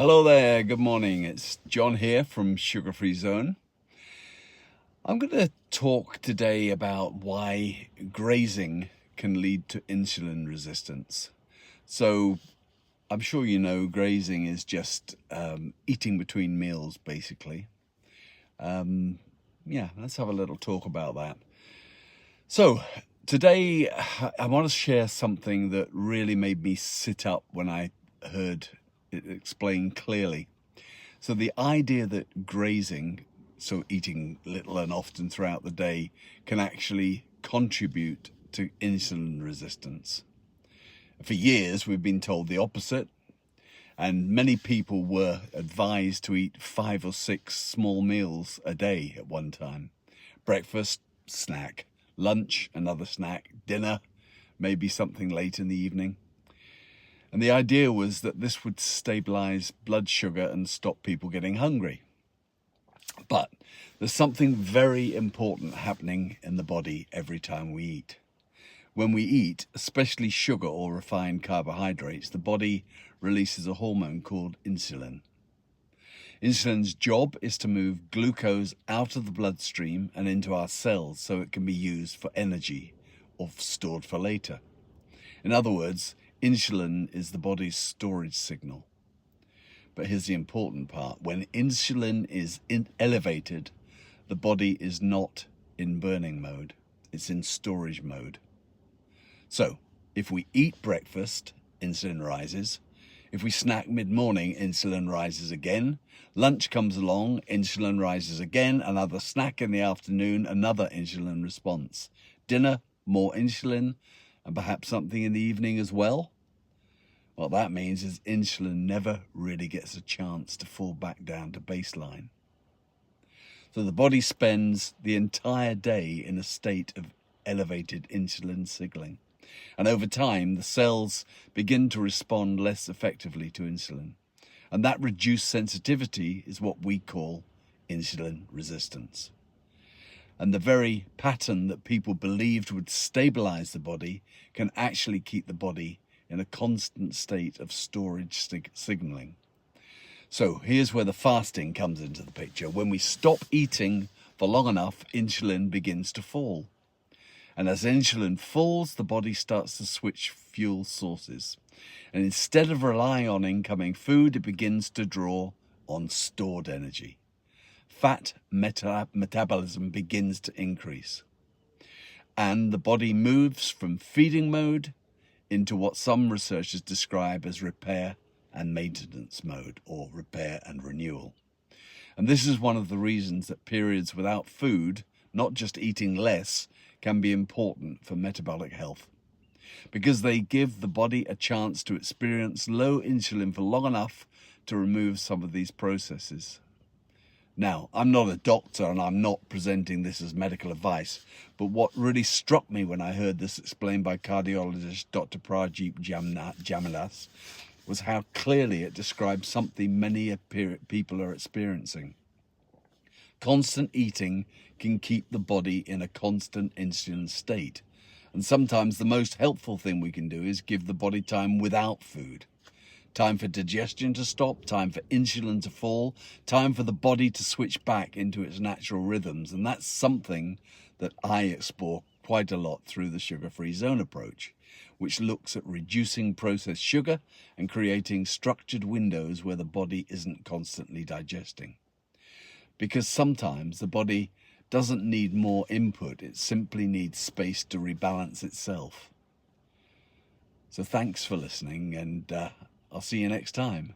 Hello there, good morning. It's John here from Sugar Free Zone. I'm going to talk today about why grazing can lead to insulin resistance. So I'm sure you know grazing is just eating between meals, basically. Let's have a little talk about that. So today I want to share something that really made me sit up when I heard it explained clearly. So the idea that grazing, so eating little and often throughout the day, can actually contribute to insulin resistance. For years we've been told the opposite, and many people were advised to eat 5 or 6 small meals a day at one time. Breakfast, snack, lunch, another snack, dinner, maybe something late in the evening. And the idea was that this would stabilize blood sugar and stop people getting hungry. But there's something very important happening in the body every time we eat. When we eat, especially sugar or refined carbohydrates, the body releases a hormone called insulin. Insulin's job is to move glucose out of the bloodstream and into our cells so it can be used for energy or stored for later. In other words, insulin is the body's storage signal. But here's the important part. When insulin is elevated, the body is not in burning mode. It's in storage mode. So if we eat breakfast, insulin rises. If we snack mid-morning, insulin rises again. Lunch comes along, insulin rises again. Another snack in the afternoon, another insulin response. Dinner, more insulin, and perhaps something in the evening as well. What that means is insulin never really gets a chance to fall back down to baseline. So the body spends the entire day in a state of elevated insulin signaling. And over time, the cells begin to respond less effectively to insulin. And that reduced sensitivity is what we call insulin resistance. And the very pattern that people believed would stabilize the body can actually keep the body in a constant state of storage signaling. So here's where the fasting comes into the picture. When we stop eating for long enough, insulin begins to fall. And as insulin falls, the body starts to switch fuel sources. And instead of relying on incoming food, it begins to draw on stored energy. Fat metabolism begins to increase. And the body moves from feeding mode into what some researchers describe as repair and maintenance mode, or repair and renewal. And this is one of the reasons that periods without food, not just eating less, can be important for metabolic health, because they give the body a chance to experience low insulin for long enough to remove some of these processes. Now, I'm not a doctor and I'm not presenting this as medical advice, but what really struck me when I heard this explained by cardiologist Dr. Pradeep Jamnath was how clearly it describes something many people are experiencing. Constant eating can keep the body in a constant insulin state. And sometimes the most helpful thing we can do is give the body time without food. Time for digestion to stop, time for insulin to fall, time for the body to switch back into its natural rhythms. And that's something that I explore quite a lot through the Sugar Free Zone approach, which looks at reducing processed sugar and creating structured windows where the body isn't constantly digesting. Because sometimes the body doesn't need more input, it simply needs space to rebalance itself. So thanks for listening, and I'll see you next time.